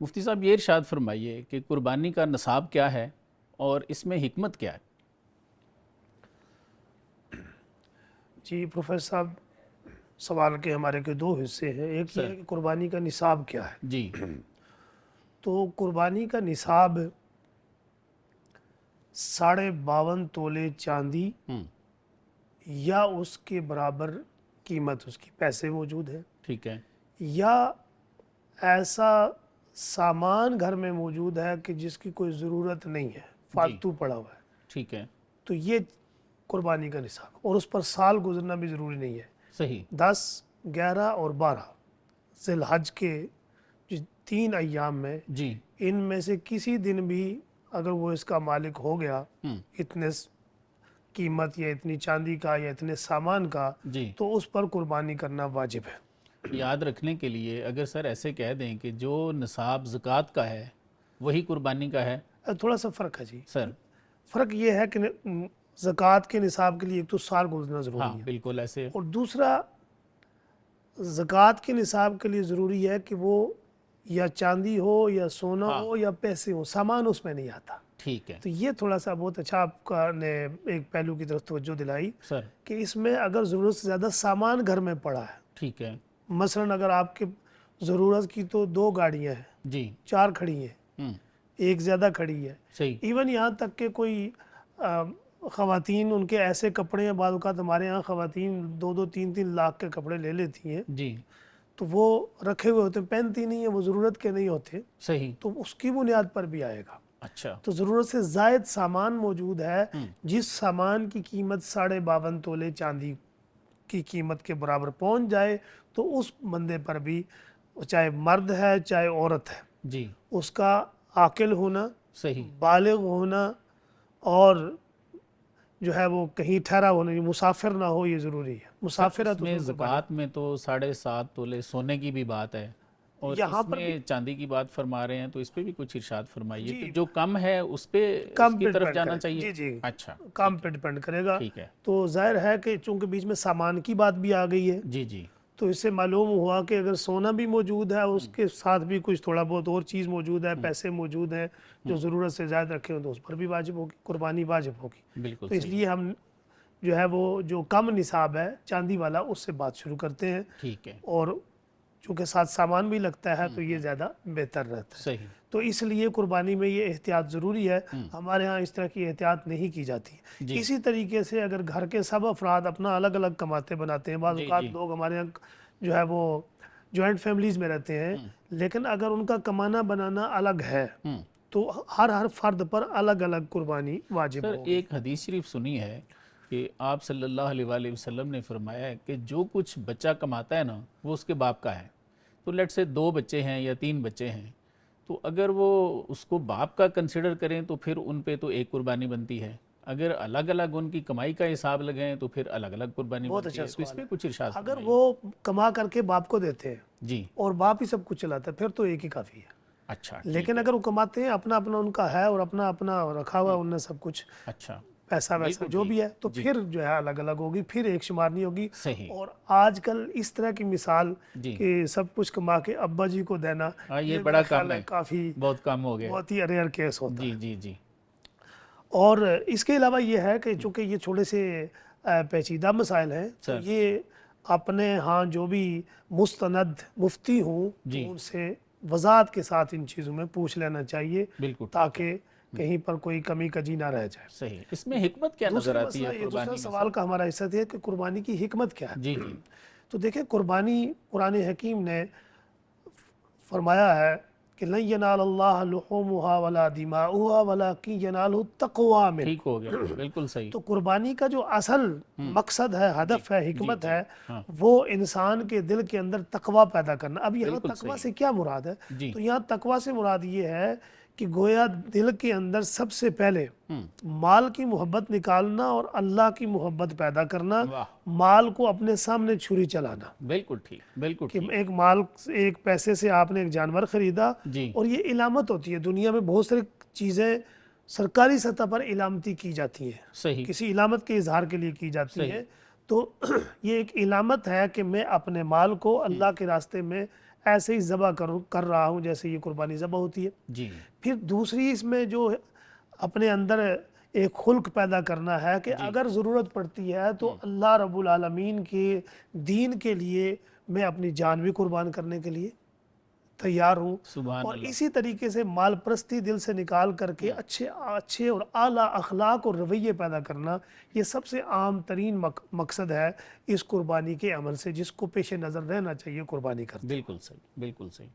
मुफ्ती साहब ये इरशाद फरमाइए कि कुर्बानी का निसाब क्या है और इसमें हिकमत क्या है? जी प्रोफेसर साहब, सवाल के हमारे के दो हिस्से हैं। एक ये सर। है कि कुर्बानी का निसाब क्या है। जी। तो कुर्बानी का निसाब 52.5 तोले चांदी हम्म। या उसके बराबर कीमत उसकी पैसे मौजूद है, ठीक है। या ऐसा सामान घर में मौजूद है कि जिसकी कोई ज़रूरत नहीं है, जी। फालतू पड़ा हुआ है, ठीक है। तो ये कुर्बानी का निसाब। और उस पर साल गुजरना भी ज़रूरी नहीं है। सही। 10, 11 और 12 ज़िलहज के जो 3 अय्याम में, जी। इनमें से किसी दिन भी अगर वो इसका मालिक हो गया, हम्म। इतने कीमत या इतनी चांदी का या इतने सामान का, जी। तो उस पर कुर्बानी करना वाजिब है। याद रखने के लिए अगर सर ऐसे कह दें कि जो निसाब ज़कात का है वही कुर्बानी का है। थोड़ा सा फ़र्क है जी। सर। फ़र्क ये है कि ज़कात के निसाब के लिए एक तो साल गुजरना ज़रूरी हाँ है, बिल्कुल ऐसे। और दूसरा ज़कात के निसाब के लिए ज़रूरी है कि वो या चांदी हो या सोना हाँ। हो या पैसे हो, सामान उसमें नहीं आता। ठीक है। तो ये थोड़ा सा बहुत अच्छा आपका ने एक पहलू की तरफ तवज्जो दिलाई सर। कि इसमें अगर ज़रूरत से ज़्यादा सामान घर में पड़ा है, ठीक है। मसलन अगर आपके ज़रूरत की तो 2 गाड़ियां हैं, जी। 4 खड़ी हैं, हम्म। एक ज़्यादा खड़ी है, सही। इवन यहाँ तक कि कोई ख़वातीन उनके ऐसे कपड़े हैं, बाद औक़ात हमारे यहाँ ख़वातीन 2-2 3-3 लाख के कपड़े ले लेती हैं, जी। तो वो रखे हुए होते हैं, पहनती नहीं है, वो ज़रूरत के नहीं होते, सही। तो उसकी बुनियाद पर भी आएगा। अच्छा। तो ज़रूरत से ज़ायद सामान मौजूद है, हम्म। जिस सामान की कीमत 52.5 तोले चांदी की कीमत के बराबर पहुंच जाए, तो उस बंदे पर भी, चाहे मर्द है चाहे औरत है, जी। उसका आकिल होना, सही। बालिग होना, और जो है वो कहीं ठहरा होना, मुसाफिर ना हो, ये ज़रूरी है। सर मुसाफिर है तो उसमें उसमें कुर्बानी। ज़कात में तो 7.5 तोले सोने की भी बात है और यहाँ पर भी इसमें चांदी की बात फरमा रहे हैं, तो इस पे भी कुछ इरशाद फरमाइए कि जी, जो कम है उस पे काम उसकी पे तरफ डिपेंड जाना करेगा। चाहिए। जी जी, अच्छा। काम ठीक पे है। डिपेंड करेगा। ठीक है। तो जाहिर है कि चूंकि बीच में सामान की बात भी आ गई है, जी जी। तो इससे मालूम हुआ कि अगर सोना भी मौजूद है, हम्म। उसके साथ भी कुछ थोड़ा बहुत और चीज़ मौजूद है, हम्म। पैसे मौजूद हैं जो ज़रूरत से ज़्यादा रखे हो, तो उस पर भी वाजिब होगी, कुर्बानी वाजिब होगी। बिल्कुल तो सही। इसलिए हम जो है वो जो कम निसाब है चांदी वाला, उससे बात शुरू करते हैं, ठीक है। और चूँकि साथ सामान भी लगता है तो ये ज़्यादा बेहतर रहता है। सही। तो इसलिए कुर्बानी में ये एहतियात ज़रूरी है। हम्म। हमारे यहाँ इस तरह की एहतियात नहीं की जाती। जी इसी तरीके से अगर घर के सब अफराद अपना अलग अलग कमाते बनाते हैं, बाज़ जी औक़ात जी। लोग हमारे यहाँ जो है वो जॉइंट फैमिलीज़ में रहते हैं, लेकिन अगर उनका कमाना बनाना अलग है, हम्म। तो हर फ़र्द पर अलग अलग कुर्बानी वाजिब सर होगी। एक हदीस शरीफ सुनी है कि आप सल्लल्लाहु अलैहि वसल्लम ने फरमाया है कि जो कुछ बच्चा कमाता है ना वो उसके बाप का है। तो लेट से 2 बच्चे हैं या 3 बच्चे हैं, तो अगर वो उसको बाप का कंसिडर करें तो फिर उन पे तो एक कुर्बानी बनती है, अगर अलग अलग उनकी कमाई का हिसाब लगाएं तो फिर अलग अलग कुर्बानी बहुत बनती अच्छा है। तो इस सवाल पर है। कुछ इरशाद अगर फरमाइए। वो कमा करके बाप को देते हैं जी। और बाप ही सब कुछ चलाता है, फिर तो एक ही काफ़ी है। अच्छा। लेकिन ठीक है। अगर वो कमाते हैं, अपना अपना उनका है और अपना अपना रखा हुआ है उनने सब कुछ, अच्छा। पैसा वैसा बिल्कुल जो ठीक। भी है, तो जी। फिर जो है अलग अलग होगी, फिर एक शुमार नहीं होगी। सही। और आजकल इस तरह की मिसाल जी। कि सब कुछ कमा के अब्बा जी को देना, हाँ ये ये बड़ा मेरा कम ख्याल है है, काफ़ी बहुत कम हो गया। बहुत ही रेयर केस होता जी है। जी जी। और इसके अलावा ये है कि चूँकि ये थोड़े से पेचीदा मसाइल हैं, तो सर। ये अपने यहाँ जो भी मुस्तनद मुफ्ती हूँ, जी। तो उनसे वज़ाहत के साथ इन चीज़ों में पूछ लेना चाहिए, बिल्कुल ठीक है। ताकि कहीं पर कोई कमी कजी ना रह जाए। सही। इसमें हिकमत क्या नज़र दूसरा आती मसला, है ये दूसरा कुर्बानी में सवाल सर? का हमारा हिस्सा है कि कुर्बानी की हिकमत क्या है। जी जी। तो देखिए, कुर्बानी कुरान हकीम ने फरमाया है कि लन यनालल्लाह लुहूमुहा वला दिमाउहा वलाकिन यनालहु तक़वा ठीक हो मिनकुम। गया, बिल्कुल सही। तो कुर्बानी का जो असल मकसद है, जी हदफ है, जी हिकमत जी। है, हाँ वो इंसान के दिल के अंदर तकवा पैदा करना। अब यहाँ बिल्कुल तकवा सही। से क्या मुराद है? जी। तो यहाँ तकवा से मुराद ये है कि गोया दिल के अंदर सबसे पहले हम्म। माल की मोहब्बत निकालना और अल्लाह की मोहब्बत पैदा करना, वाह। माल को अपने सामने छुरी चलाना। बिल्कुल ठीक, बिल्कुल कि ठीक। एक माल, एक पैसे से आपने एक जानवर खरीदा, जी। और ये इलामत होती है। दुनिया में बहुत सारी चीज़ें सरकारी सतह पर इलामती की जाती हैं, सही। किसी इलामत के इजहार के लिए की जाती सही। हैं। तो ये एक इलामत है कि मैं अपने माल को अल्लाह के रास्ते में ऐसे ही ज़बह कर रहा हूँ जैसे ये कुर्बानी ज़बह होती है। जी फिर दूसरी इसमें जो अपने अंदर एक खुल्क पैदा करना है कि जी अगर ज़रूरत पड़ती है तो अल्लाह रब्बुल आलमीन के दीन के लिए मैं अपनी जान भी कुर्बान करने के लिए तैयार हूँ। सुभान और अल्लाह। इसी तरीके से माल परस्ती दिल से निकाल करके अच्छे अच्छे और आला अखलाक और रवैये पैदा करना, ये सबसे आम तरीन मकसद है इस कुर्बानी के अमल से, जिसको पेश नज़र रहना चाहिए कुर्बानी करते। बिल्कुल सही, बिल्कुल सही।